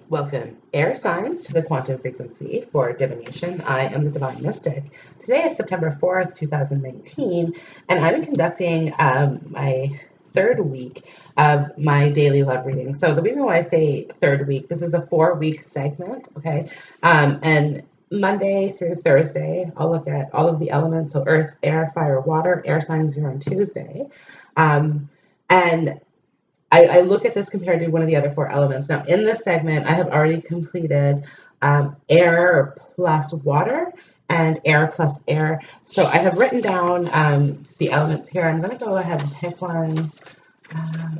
Welcome, air signs, to the quantum frequency for divination. I am the Divine Mystic. Today is September 4th, 2019, and I'm conducting my third week of my daily love reading. So, the reason why I say third week, this is a 4-week segment, okay? And Monday through Thursday, I'll look at all of the elements, so earth, air, fire, water. Air signs are on Tuesday. And I look at this compared to one of the other 4 elements. Now, in this segment, I have already completed air plus water and air plus air. So I have written down the elements here. I'm going to go ahead and pick one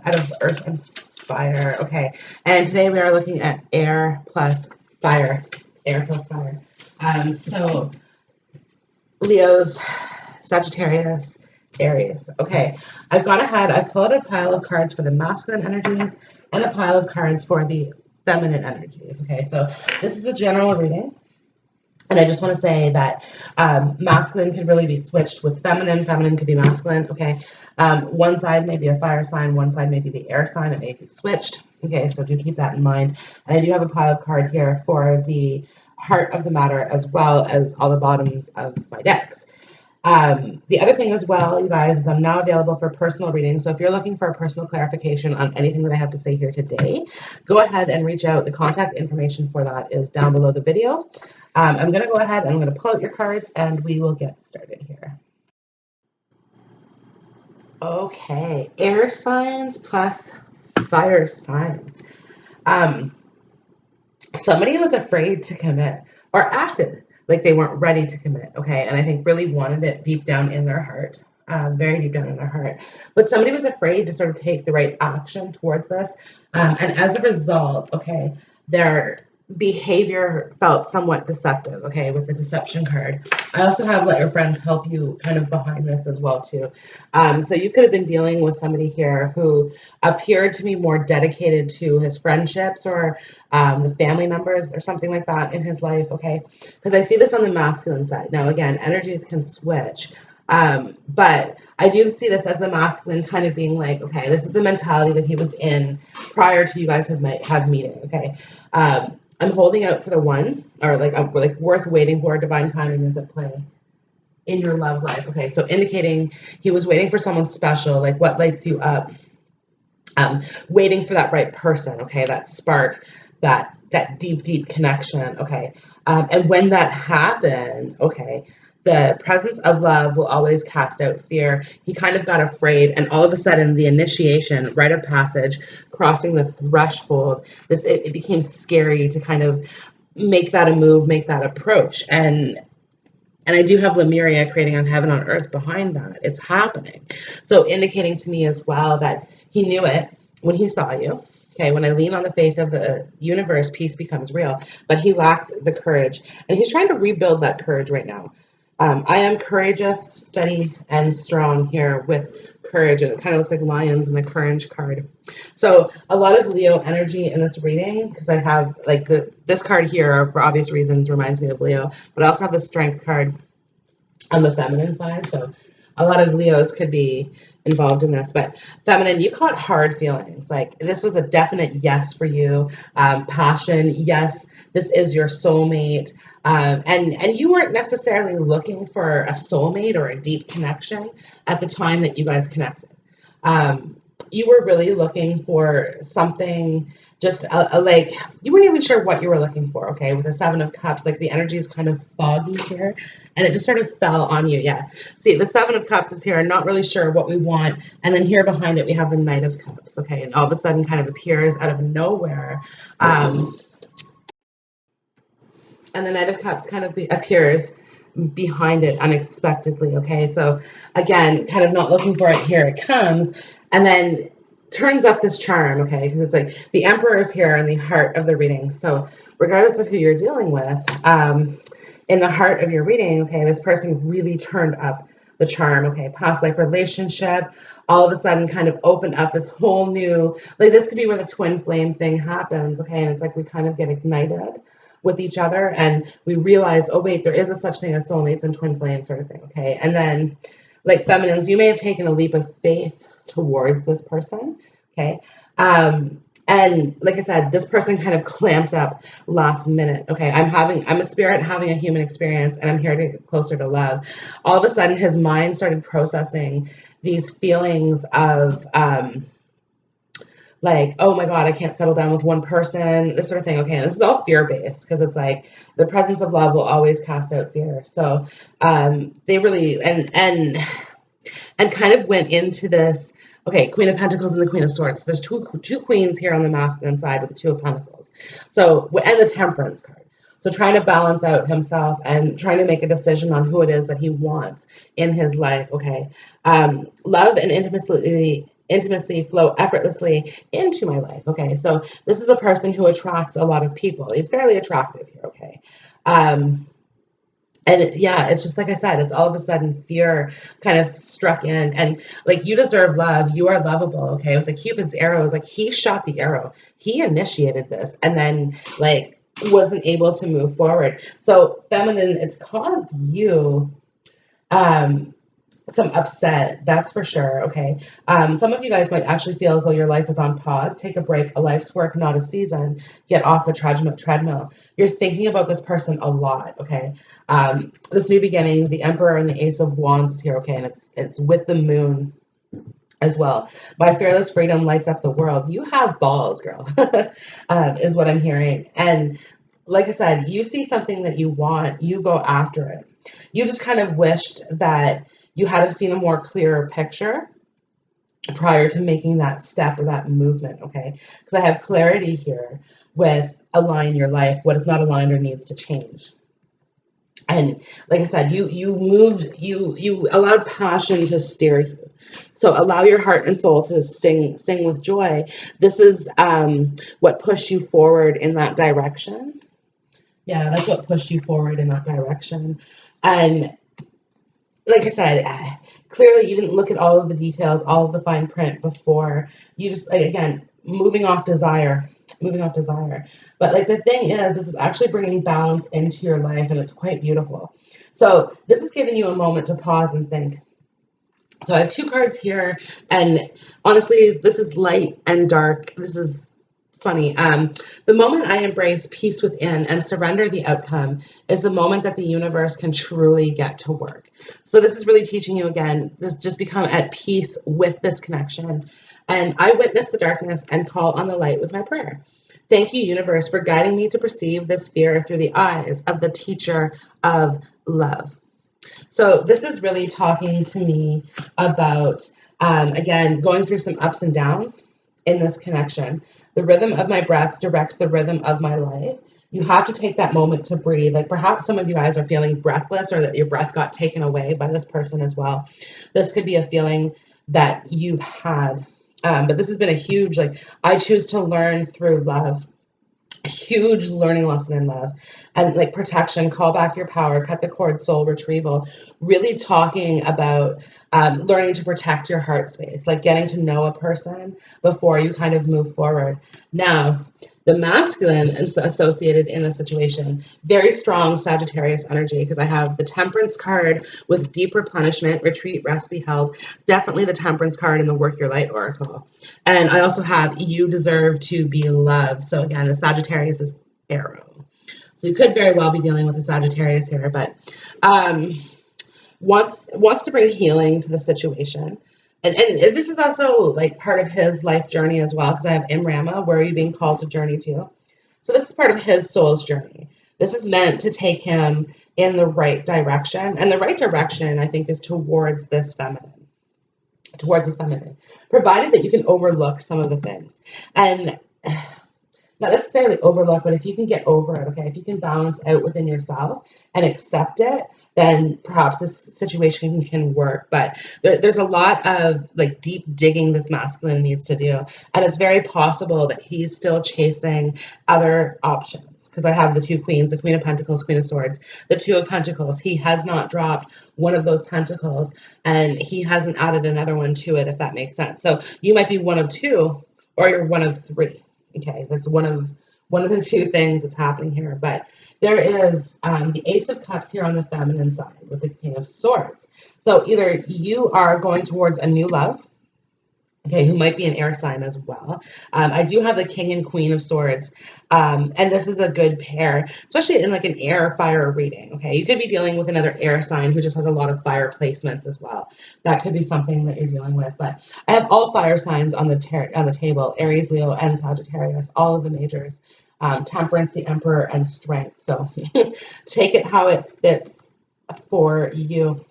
out of earth and fire. Okay. And today we are looking at air plus fire. Air plus fire. So Leo's, Sagittarius, Aries. Okay, I've gone ahead, I've pulled a pile of cards for the masculine energies and a pile of cards for the feminine energies. Okay, so this is a general reading. And I just want to say that masculine could really be switched with feminine. Feminine could be masculine. Okay. One side may be a fire sign. One side may be the air sign. It may be switched. Okay. So do keep that in mind. And I do have a pile of card here for the heart of the matter as well as all the bottoms of my decks. The other thing as well, you guys, is I'm now available for personal readings. So if you're looking for a personal clarification on anything that I have to say here today, go ahead and reach out. The contact information for that is down below the video. I'm going to go ahead and I'm going to pull out your cards and we will get started here. Okay, air signs plus fire signs. Somebody was afraid to commit or acted like they weren't ready to commit, okay? And I think really wanted it deep down in their heart, very deep down in their heart. But somebody was afraid to sort of take the right action towards this. And as a result, okay, their behavior felt somewhat deceptive, okay, with the deception card. I also have let your friends help you kind of behind this as well, too. So you could have been dealing with somebody here who appeared to be more dedicated to his friendships or the family members or something like that in his life, okay? Because I see this on the masculine side. Now, again, energies can switch, but I do see this as the masculine kind of being like, okay, this is the mentality that he was in prior to you guys have meeting, okay? I'm holding out for the one, or like worth waiting for. Divine timing is at play in your love life, okay? So indicating he was waiting for someone special, like what lights you up, waiting for that right person, okay? That spark, that deep connection, okay? And when that happened, okay, the presence of love will always cast out fear. He kind of got afraid, and all of a sudden, the initiation, rite of passage, crossing the threshold, it became scary to kind of make that a move, make that approach. And I do have Lemuria creating on heaven on earth behind that. It's happening. So indicating to me as well that he knew it when he saw you. Okay, when I lean on the faith of the universe, peace becomes real. But he lacked the courage. And he's trying to rebuild that courage right now. I am courageous, steady, and strong here with courage. And it kind of looks like lions in the courage card. So a lot of Leo energy in this reading, because I have like this card here, for obvious reasons, reminds me of Leo. But I also have the strength card on the feminine side. So a lot of Leos could be involved in this, but feminine, you caught hard feelings. Like this was a definite yes for you. Passion, yes, this is your soulmate. And you weren't necessarily looking for a soulmate or a deep connection at the time that you guys connected. You were really looking for something just like you weren't even sure what you were looking for. Okay, with the 7 of Cups, like the energy is kind of foggy here, and it just sort of fell on you. Yeah, see, the 7 of Cups is here, not really sure what we want, and then here behind it we have the Knight of Cups. Okay, and all of a sudden, kind of appears out of nowhere. And the Knight of Cups kind of appears behind it unexpectedly. Okay, so again, kind of not looking for it, here it comes, and then turns up this charm. Okay, because it's like the Emperor is here in the heart of the reading. So regardless of who you're dealing with, in the heart of your reading, okay, this person really turned up the charm. Okay, past life relationship, all of a sudden kind of opened up this whole new, like this could be where the twin flame thing happens. Okay, and it's like we kind of get ignited with each other and we realize, oh wait, there is a such thing as soulmates and twin flames sort of thing. Okay, and then like feminines, you may have taken a leap of faith towards this person. Okay, And like I said, this person kind of clamped up last minute. Okay, I'm a spirit having a human experience, and I'm here to get closer to love. All of a sudden, his mind started processing these feelings of like, oh my God, I can't settle down with one person, this sort of thing. Okay, and this is all fear based because it's like the presence of love will always cast out fear. So they really and kind of went into this. Okay, Queen of Pentacles and the Queen of Swords. There's two queens here on the masculine side with the Two of Pentacles. So, and the Temperance card. So trying to balance out himself and trying to make a decision on who it is that he wants in his life. Okay, love and intimacy flow effortlessly into my life. Okay, so this is a person who attracts a lot of people. He's fairly attractive here. Okay. Yeah, it's just like I said, it's all of a sudden fear kind of struck in, and like, you deserve love, you are lovable. Okay, with the Cupid's arrow, is like he shot the arrow, he initiated this, and then like wasn't able to move forward. So feminine, it's caused you um some upset, that's for sure. Okay, some of you guys might actually feel as though your life is on pause. Take a break, a life's work, not a season. Get off the treadmill. You're thinking about this person a lot. Okay, this new beginning, the Emperor and the Ace of Wands is here. Okay, and it's with the moon as well. My fearless freedom lights up the world. You have balls, girl. Is what I'm hearing. And like I said, you see something that you want, you go after it. You just kind of wished that you had have seen a more clearer picture prior to making that step or that movement. Okay, because I have clarity here with align your life, what is not aligned or needs to change. And like I said, you allowed passion to steer you. So allow your heart and soul to sing with joy. This is what pushed you forward in that direction. Yeah, that's what pushed you forward in that direction. And like I said, clearly you didn't look at all of the details, all of the fine print before. You just, like, again, moving off desire. But like, the thing is, this is actually bringing balance into your life, and it's quite beautiful. So this is giving you a moment to pause and think. So I have two cards here, and honestly, this is light and dark. This is funny. The moment I embrace peace within and surrender the outcome is the moment that the universe can truly get to work. So this is really teaching you again, just become at peace with this connection. And I witness the darkness and call on the light with my prayer. Thank you, universe, for guiding me to perceive this fear through the eyes of the teacher of love. So this is really talking to me about, again, going through some ups and downs in this connection. The rhythm of my breath directs the rhythm of my life. You have to take that moment to breathe. Like, perhaps some of you guys are feeling breathless, or that your breath got taken away by this person as well. This could be a feeling that you've had. But this has been a huge, like, I choose to learn through love. Huge learning lesson in love, and like protection, call back your power, cut the cord, soul retrieval. Really talking about learning to protect your heart space, like getting to know a person before you kind of move forward. Now, the masculine is associated in a situation, very strong Sagittarius energy, because I have the Temperance card with deep replenishment, retreat, rest, be held. Definitely the Temperance card in the Work Your Light Oracle. And I also have you deserve to be loved. So again, the Sagittarius is arrow. So you could very well be dealing with a Sagittarius here, but wants to bring healing to the situation. And this is also like part of his life journey as well, because I have Imrama, where are you being called to journey to? So this is part of his soul's journey. This is meant to take him in the right direction. And the right direction, I think, is towards this feminine, provided that you can overlook some of the things. And not necessarily overlook, but if you can get over it, okay, if you can balance out within yourself and accept it, then perhaps this situation can work. But there's a lot of like deep digging this masculine needs to do. And it's very possible that he's still chasing other options, because I have the two queens, the Queen of Pentacles, Queen of Swords, the Two of Pentacles. He has not dropped one of those pentacles, and he hasn't added another one to it, if that makes sense. So you might be one of two, or you're one of three. Okay, that's one of the two things that's happening here. But there is the Ace of Cups here on the feminine side with the King of Swords. So either you are going towards a new love, okay, who might be an air sign as well. I do have the King and Queen of Swords, and this is a good pair, especially in like an air fire reading. Okay, you could be dealing with another air sign who just has a lot of fire placements as well. That could be something that you're dealing with. But I have all fire signs on the table: Aries, Leo, and Sagittarius, all of the majors. Temperance, the Emperor, and Strength. So take it how it fits for you.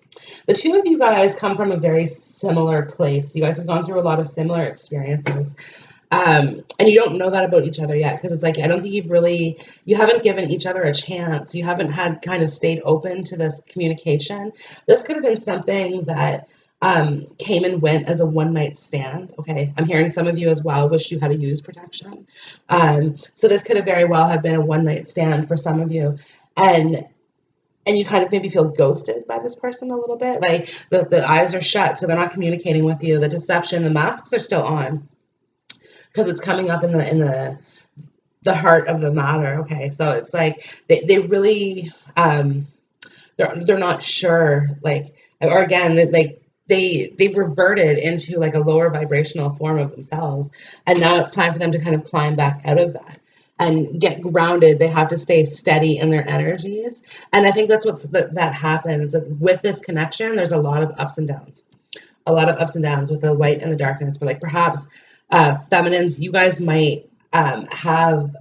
The two of you guys come from a very similar place. You guys have gone through a lot of similar experiences. And you don't know that about each other yet because it's like, I don't think you haven't given each other a chance. You haven't had kind of stayed open to this communication. This could have been something that came and went as a one night stand. Okay. I'm hearing some of you as well wish you had to use protection. So this could have very well have been a one night stand for some of you. And you kind of maybe feel ghosted by this person a little bit. Like the eyes are shut, so they're not communicating with you. The deception, the masks are still on because it's coming up in the heart of the matter. Okay, so it's like they really they're not sure, like, or again, like they reverted into like a lower vibrational form of themselves, and now it's time for them to kind of climb back out of that and get grounded. They have to stay steady in their energies, and I think that's that happens with this connection. There's a lot of ups and downs, a lot of ups and downs with the light and the darkness. But like perhaps feminines, you guys might have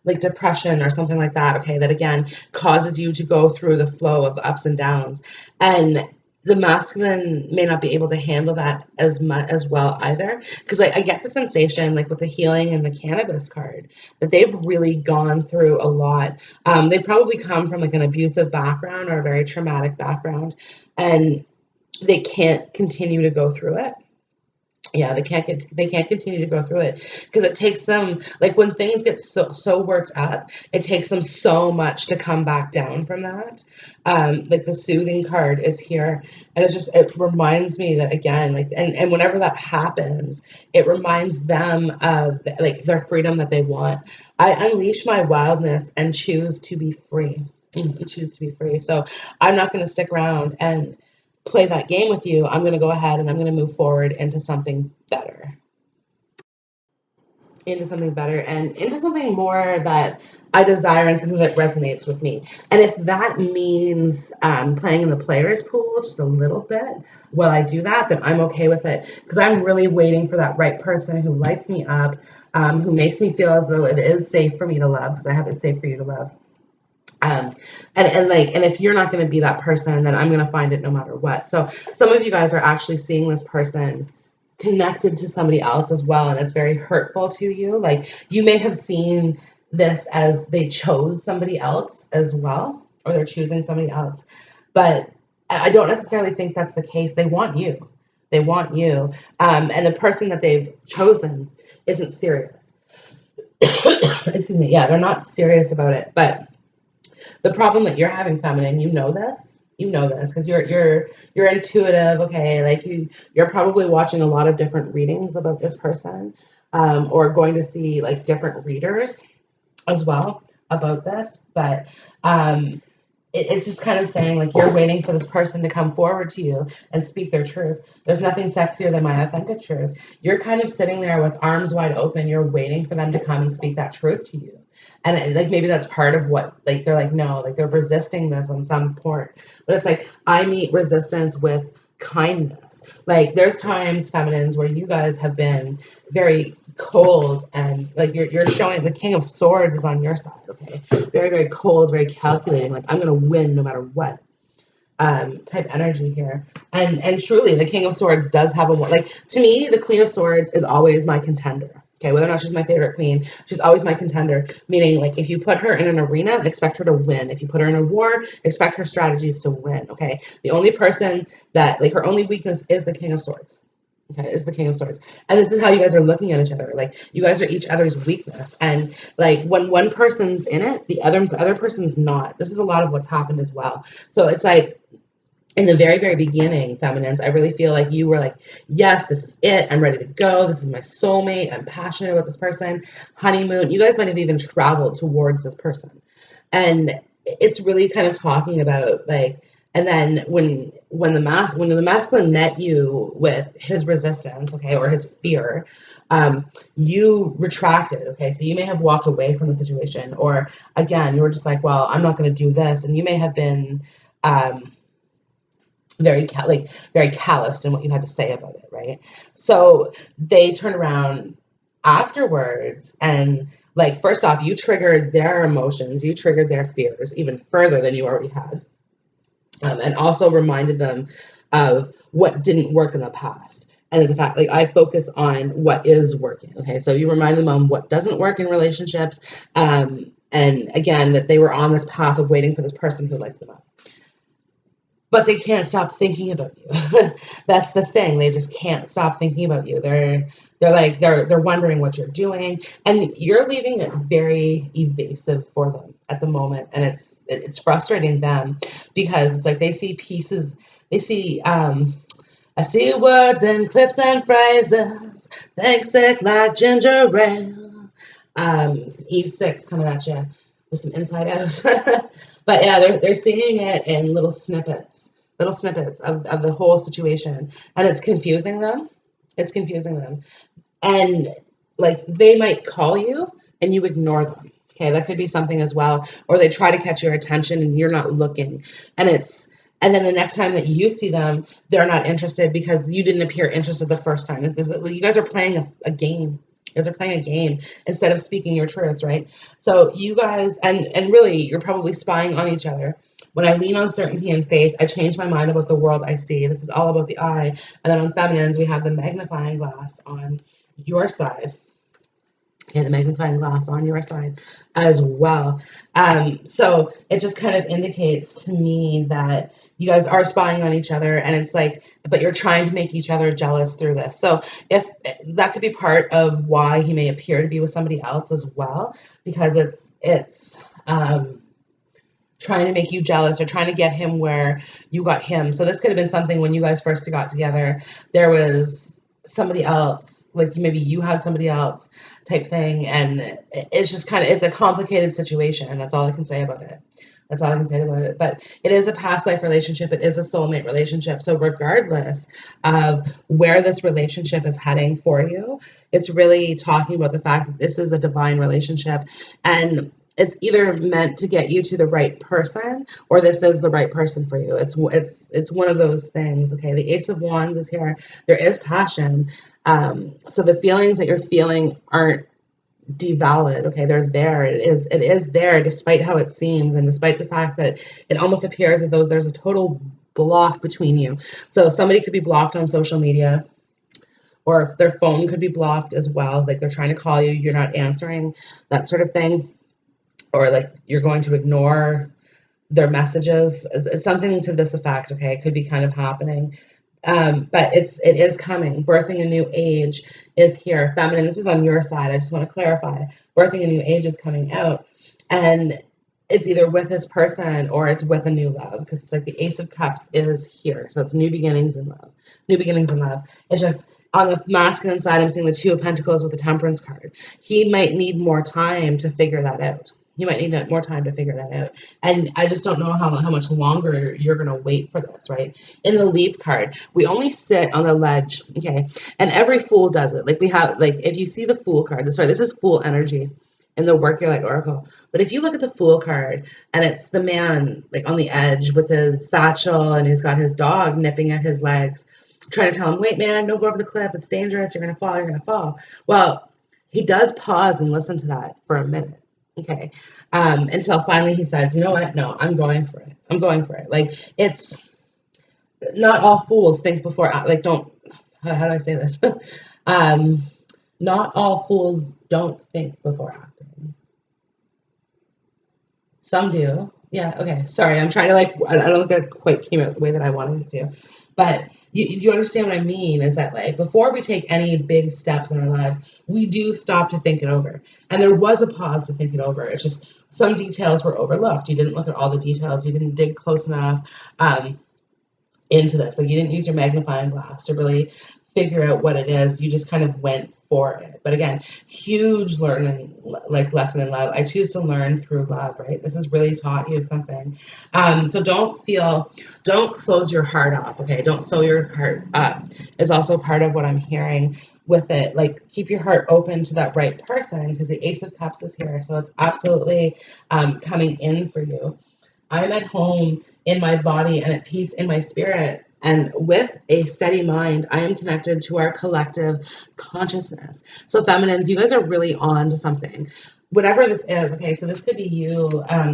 like depression or something like that, okay, that again causes you to go through the flow of ups and downs. And the masculine may not be able to handle that as much as well either. Because I get the sensation, like with the healing and the cannabis card, that they've really gone through a lot. They probably come from like an abusive background or a very traumatic background, and they can't continue to go through it. Yeah, they can't continue to go through it because it takes them, like when things get so worked up, it takes them so much to come back down from that. Like the soothing card is here, and it reminds me that again, like, and whenever that happens, it reminds them of like their freedom that they want. I unleash my wildness and choose to be free. Choose to be free. So I'm not going to stick around and play that game with you. I'm going to go ahead and I'm going to move forward into something better, and into something more that I desire and something that resonates with me. And if that means playing in the players pool just a little bit while I do that, then I'm okay with it because I'm really waiting for that right person who lights me up, who makes me feel as though it is safe for me to love, because I have it safe for you to love. Um, and if you're not going to be that person, then I'm going to find it no matter what. So some of you guys are actually seeing this person connected to somebody else as well, and it's very hurtful to you. Like you may have seen this as they chose somebody else as well, or they're choosing somebody else, but I don't necessarily think that's the case. They want you. They want you, and the person that they've chosen isn't serious. Excuse me. Yeah, they're not serious about it, but the problem that you're having, feminine, you know this because you're intuitive. Okay, like you're probably watching a lot of different readings about this person, or going to see like different readers as well about this. But it's just kind of saying like you're waiting for this person to come forward to you and speak their truth. There's nothing sexier than my authentic truth. You're kind of sitting there with arms wide open. You're waiting for them to come and speak that truth to you. And like maybe that's part of what, like they're like no, like they're resisting this on some point. But it's like I meet resistance with kindness. Like there's times, feminines, where you guys have been very cold, and like you're showing the King of Swords is on your side. Okay, very very cold, very calculating, like I'm gonna win no matter what, type energy here. And truly the King of Swords does have a, like, to me the Queen of Swords is always my contender. Okay, whether or not she's my favorite queen, she's always my contender. Meaning, like, if you put her in an arena, expect her to win. If you put her in a war, expect her strategies to win. Okay, the only person that, like, her only weakness is the King of Swords. Okay, is the King of Swords. And this is how you guys are looking at each other. Like you guys are each other's weakness. And like when one person's in it, the other person's not. This is a lot of what's happened as well. So it's like in the very, very beginning, feminines, I really feel like you were like, yes, this is it. I'm ready to go. This is my soulmate. I'm passionate about this person. Honeymoon. You guys might have even traveled towards this person. And it's really kind of talking about like And then when the masculine met you with his resistance, okay, or his fear, you retracted, okay. So you may have walked away from the situation, or again, you were just like, well, I'm not going to do this, and you may have been um, very calloused in what you had to say about it, right? So they turned around afterwards and like first off, you triggered their emotions, you triggered their fears even further than you already had, and also reminded them of what didn't work in the past. And the fact, like, I focus on what is working. Okay, so you remind them on what doesn't work in relationships, and again that they were on this path of waiting for this person who lights them up, but they can't stop thinking about you. That's the thing. They just can't stop thinking about you. They're wondering what you're doing, and you're leaving it very evasive for them at the moment, and it's frustrating them because it's like they see pieces. They see I see words and clips and phrases, things sick like ginger ale. Eve 6 coming at you with some inside out. But yeah, they're seeing it in little snippets of the whole situation, and it's confusing them. It's confusing them, and like they might call you and you ignore them. Okay, that could be something as well, or they try to catch your attention and you're not looking, and it's and then the next time that you see them, they're not interested because you didn't appear interested the first time. You guys are playing a game. You guys are playing a game instead of speaking your truths, right? So you guys, and really, you're probably spying on each other. When I lean on certainty and faith, I change my mind about the world I see. This is all about the eye. And then on feminines, we have the magnifying glass on your side. Okay, the magnifying glass on your side as well. So it just kind of indicates to me that you guys are spying on each other, and it's like, but you're trying to make each other jealous through this. So if that could be part of why he may appear to be with somebody else as well, because it's trying to make you jealous or trying to get him where you got him. So this could have been something when you guys first got together. There was somebody else, like maybe you had somebody else type thing, and it's just kind of it's a complicated situation, and that's all I can say about it. That's all I can say about it. But it is a past life relationship. It is a soulmate relationship. So regardless of where this relationship is heading for you, it's really talking about the fact that this is a divine relationship, and it's either meant to get you to the right person or this is the right person for you. It's one of those things. Okay, the Ace of Wands is here. There is passion. So the feelings that you're feeling aren't devalid. Okay, they're there. It is there despite how it seems and despite the fact that it almost appears as though there's a total block between you. So somebody could be blocked on social media, or if their phone could be blocked as well, like they're trying to call you, you're not answering, that sort of thing, or like you're going to ignore their messages. It's something to this effect. Okay, it could be kind of happening, but it is coming. Birthing a new age is here. Feminine, this is on your side. I just want to clarify. Birthing a new age is coming out, and it's either with this person or it's with a new love, because it's like the Ace of Cups is here. So it's new beginnings in love. New beginnings in love. It's just on the masculine side, I'm seeing the Two of Pentacles with the Temperance card. He might need more time to figure that out. He might need more time to figure that out. And I just don't know how much longer you're going to wait for this, right? In the Leap card, we only sit on the ledge, okay? And every fool does it. Like we have, like, if you see the Fool card, sorry, this is Fool energy in the Work Your Light Oracle. But if you look at the Fool card, and it's the man, like, on the edge with his satchel, and he's got his dog nipping at his legs, trying to tell him, wait, man, don't go over the cliff. It's dangerous. You're going to fall. You're going to fall. Well, he does pause and listen to that for a minute. Okay. Until finally he says, you know what? No, I'm going for it. I'm going for it. Like, it's not all fools think before, like, don't, how do I say this? um, not all fools don't think before acting. Some do. Yeah. Okay. Sorry. I'm trying to, like, I don't think that quite came out the way that I wanted it to, but you understand what I mean is that, like, before we take any big steps in our lives, we do stop to think it over. And there was a pause to think it over. It's just some details were overlooked. You didn't look at all the details. You didn't dig close enough into this. Like, you didn't use your magnifying glass to really figure out what it is. You just kind of went for it. But again, huge learning, like lesson in love. I choose to learn through love, right? This has really taught you something. So don't close your heart off, okay? Don't sew your heart up is also part of what I'm hearing with it. Like, keep your heart open to that right person, because the Ace of Cups is here. So it's absolutely coming in for you. I'm at home in my body and at peace in my spirit. And with a steady mind, I am connected to our collective consciousness. So, feminines, you guys are really on to something. Whatever this is, okay, so this could be you,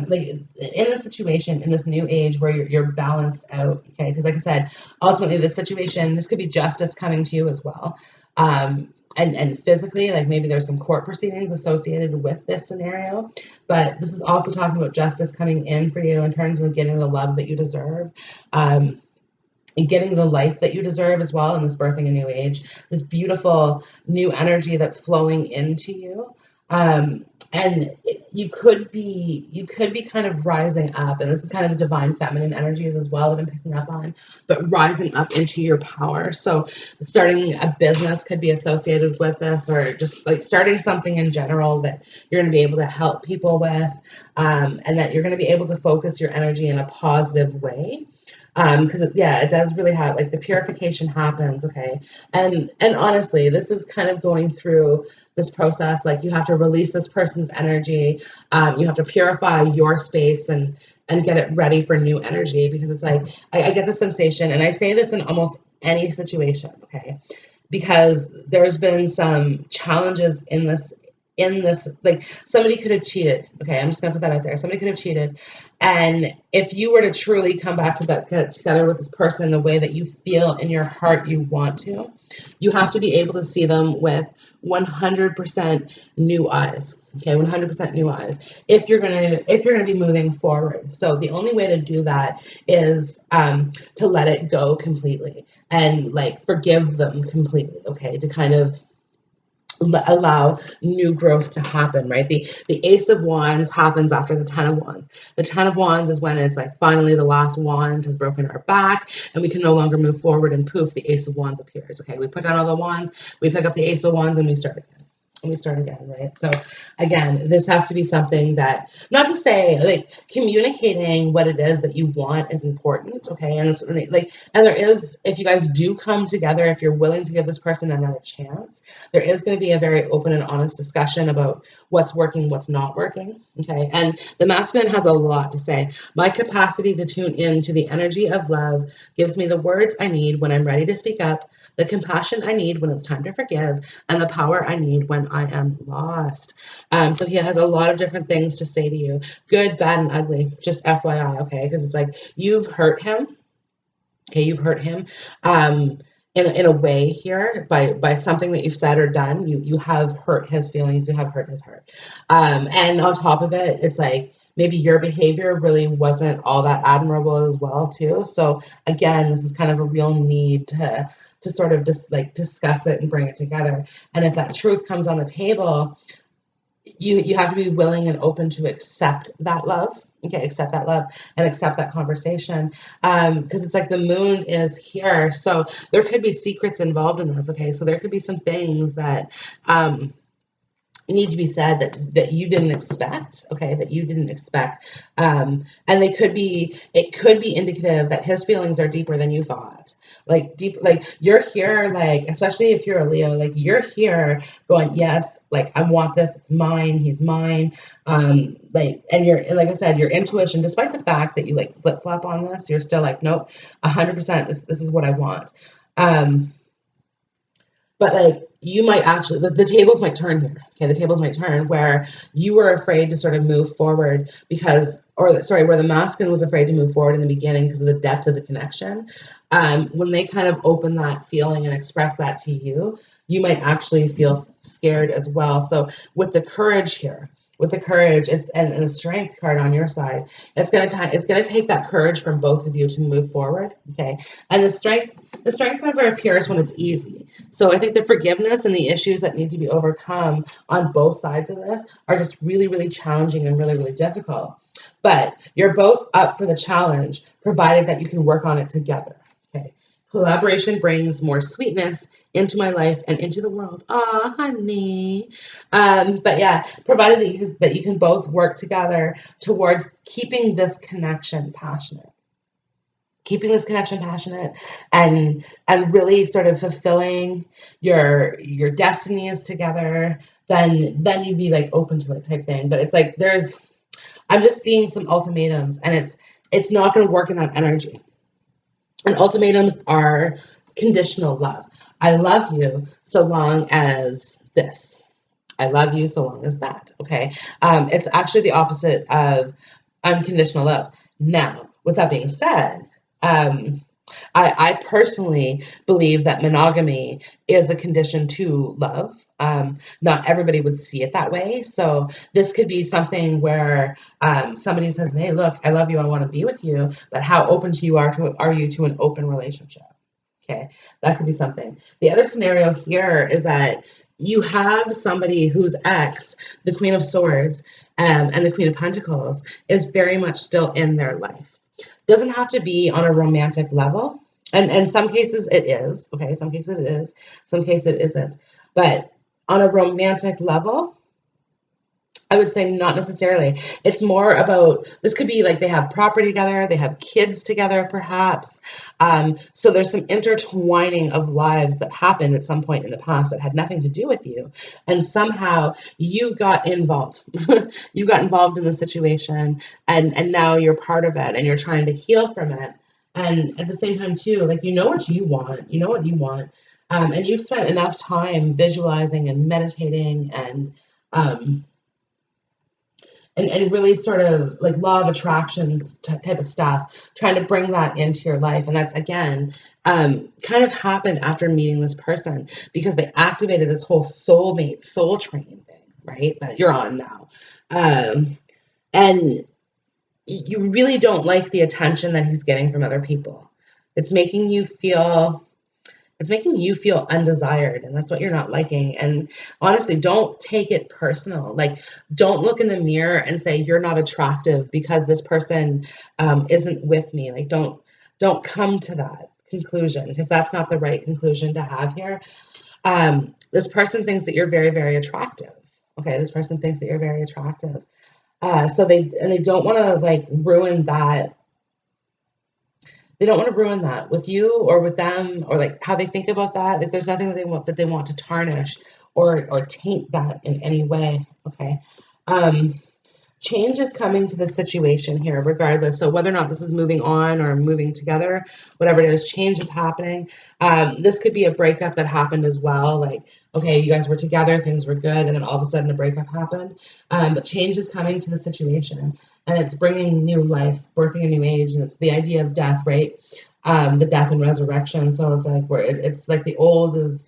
like in this situation, in this new age where you're balanced out, okay, because like I said, ultimately this situation, this could be justice coming to you as well. And physically, like maybe there's some court proceedings associated with this scenario, but this is also talking about justice coming in for you in terms of getting the love that you deserve, and getting the life that you deserve as well in this birthing a new age, this beautiful new energy that's flowing into you. And you could be kind of rising up, and this is kind of the divine feminine energies as well that I'm picking up on, but rising up into your power. So starting a business could be associated with this, or just like starting something in general that you're going to be able to help people with, and that you're going to be able to focus your energy in a positive way. Because yeah, it does really have, like, the purification happens, okay. And honestly, this is kind of going through this process. Like, you have to release this person's energy, you have to purify your space and get it ready for new energy, because it's like I get the sensation, and I say this in almost any situation, okay, because there's been some challenges in this, like, somebody could have cheated, okay, I'm just going to put that out there. Somebody could have cheated, and if you were to truly come back together with this person the way that you feel in your heart you want to, you have to be able to see them with 100% new eyes, okay, 100% new eyes, if you're gonna be moving forward. So the only way to do that is to let it go completely, and like forgive them completely, okay, to kind of allow new growth to happen, right? The Ace of Wands happens after the Ten of Wands. The Ten of Wands is when it's like finally the last wand has broken our back and we can no longer move forward, and poof, the Ace of Wands appears. Okay, we put down all the wands, we pick up the Ace of Wands, and we start again. And we start again, right? So again, this has to be something that, not to say, like, communicating what it is that you want is important, okay? And it's like, and there is, if you guys do come together, if you're willing to give this person another chance, there is going to be a very open and honest discussion about what's working, what's not working, okay? And the masculine has a lot to say. My capacity to tune in to the energy of love gives me the words I need when I'm ready to speak up, the compassion I need when it's time to forgive, and the power I need when I am lost. So he has a lot of different things to say to you, good, bad, and ugly, just FYI, okay? Because it's like, you've hurt him, okay, you've hurt him, um, in a way here, by something that you've said or done. You have hurt his feelings, you have hurt his heart, and on top of it, it's like maybe your behavior really wasn't all that admirable as well too. So again, this is kind of a real need to sort of just like discuss it and bring it together. And if that truth comes on the table, you have to be willing and open to accept that love, okay, accept that love and accept that conversation, because it's like the moon is here, so there could be secrets involved in this, okay, so there could be some things that need to be said that you didn't expect, okay, that you didn't expect, and it could be indicative that his feelings are deeper than you thought, like deep, like you're here, like especially if you're a Leo, like you're here going, yes, like I want this, it's mine, he's mine, like, and you're, like I said, your intuition, despite the fact that you like flip-flop on this, you're still like, nope, 100%, this is what I want. But like you might actually, the tables might turn here. Okay, the tables might turn where you were afraid to sort of move forward because, or sorry, where the masculine was afraid to move forward in the beginning because of the depth of the connection. When they kind of open that feeling and express that to you, you might actually feel scared as well. So with the courage here, with the courage, it's and the strength card on your side, it's gonna take that courage from both of you to move forward. Okay, and the strength never appears when it's easy. So I think the forgiveness and the issues that need to be overcome on both sides of this are just really, really challenging and really, really difficult. But you're both up for the challenge, provided that you can work on it together. Okay. Collaboration brings more sweetness into my life and into the world. Aw, honey. But yeah, provided that you can both work together towards keeping this connection passionate, and really sort of fulfilling your destinies together, then you'd be like open to it type thing. But it's like I'm just seeing some ultimatums, and it's not going to work in that energy. And ultimatums are conditional love. I love you so long as this. I love you so long as that. Okay. It's actually the opposite of unconditional love. Now, with that being said, um, I personally believe that monogamy is a condition to love. Not everybody would see it that way. So this could be something where somebody says, "Hey, look, I love you. I want to be with you, but how open to you are you to an open relationship?" Okay, that could be something. The other scenario here is that you have somebody whose ex, the Queen of Swords, and the Queen of Pentacles, is very much still in their life. Doesn't have to be on a romantic level, and some cases it is. Okay, some cases it is, some cases it isn't. But on a romantic level, I would say not necessarily. It's more about, this could be like they have property together, they have kids together, perhaps. So there's some intertwining of lives that happened at some point in the past that had nothing to do with you, and somehow you got involved. You got involved in the situation, and now you're part of it, and you're trying to heal from it. And at the same time, too, like you know what you want. You know what you want, and you've spent enough time visualizing and meditating um, and really sort of like law of attraction type of stuff, trying to bring that into your life. And that's again kind of happened after meeting this person, because they activated this whole soulmate, soul train thing, right? That you're on now. And you really don't like the attention that he's getting from other people. It's making you feel it's making you feel undesired, and that's what you're not liking. And honestly, don't take it personal. Like, don't look in the mirror and say you're not attractive because this person isn't with me. Like, don't come to that conclusion, because that's not the right conclusion to have here. This person thinks that you're very, very attractive. Okay, this person thinks that you're very attractive. So they don't want to like ruin that. They don't want to ruin that with you or with them, or like how they think about that. Like there's nothing that they want to tarnish or taint that in any way. Okay. Um, Change is coming to the situation here, regardless. So whether or not this is moving on or moving together, whatever it is, change is happening. This could be a breakup that happened as well. Like, okay, you guys were together, things were good, and then all of a sudden a breakup happened. But change is coming to the situation, and it's bringing new life, birthing a new age, and it's the idea of death, right? The death and resurrection. So it's like it's like the old is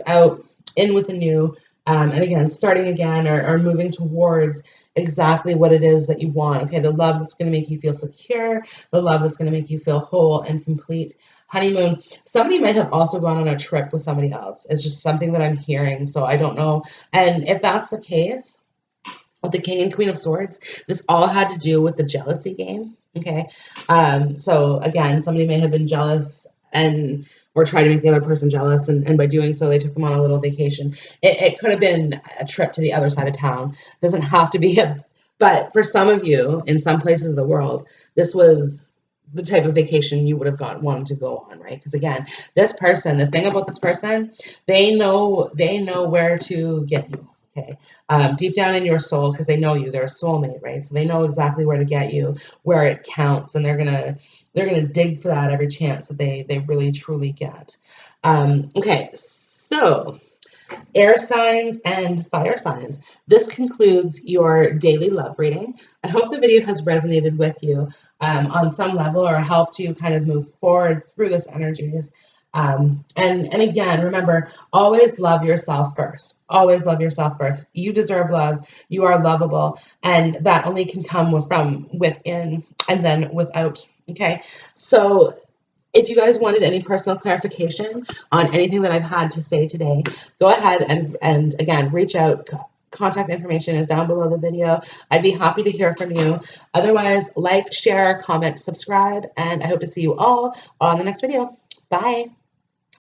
out, in with the new, and again, starting again, or moving towards exactly what it is that you want. Okay, the love that's going to make you feel secure, the love that's going to make you feel whole and complete. Honeymoon. Somebody might have also gone on a trip with somebody else. It's just something that I'm hearing, so I don't know. And if that's the case, with the King and Queen of Swords, this all had to do with the jealousy game. Okay. So again, somebody may have been jealous and or try to make the other person jealous, and by doing so they took them on a little vacation. It could have been a trip to the other side of town. Doesn't have to be a, but for some of you in some places of the world, this was the type of vacation you would have wanted to go on, right? Because again, this person, the thing about this person, they know where to get you. Okay, deep down in your soul, because they know you, they're a soulmate, right? So they know exactly where to get you, where it counts, and they're gonna dig for that every chance that they really truly get. Okay, so air signs and fire signs. This concludes your daily love reading. I hope the video has resonated with you on some level, or helped you kind of move forward through this energies. And again, remember, always love yourself first. Always love yourself first. You deserve love. You are lovable, and that only can come from within and then without. Okay, so if you guys wanted any personal clarification on anything that I've had to say today, go ahead and again, reach out. Contact information is down below the video. I'd be happy to hear from you. Otherwise, like, share, comment, subscribe, and I hope to see you all on the next video. Bye.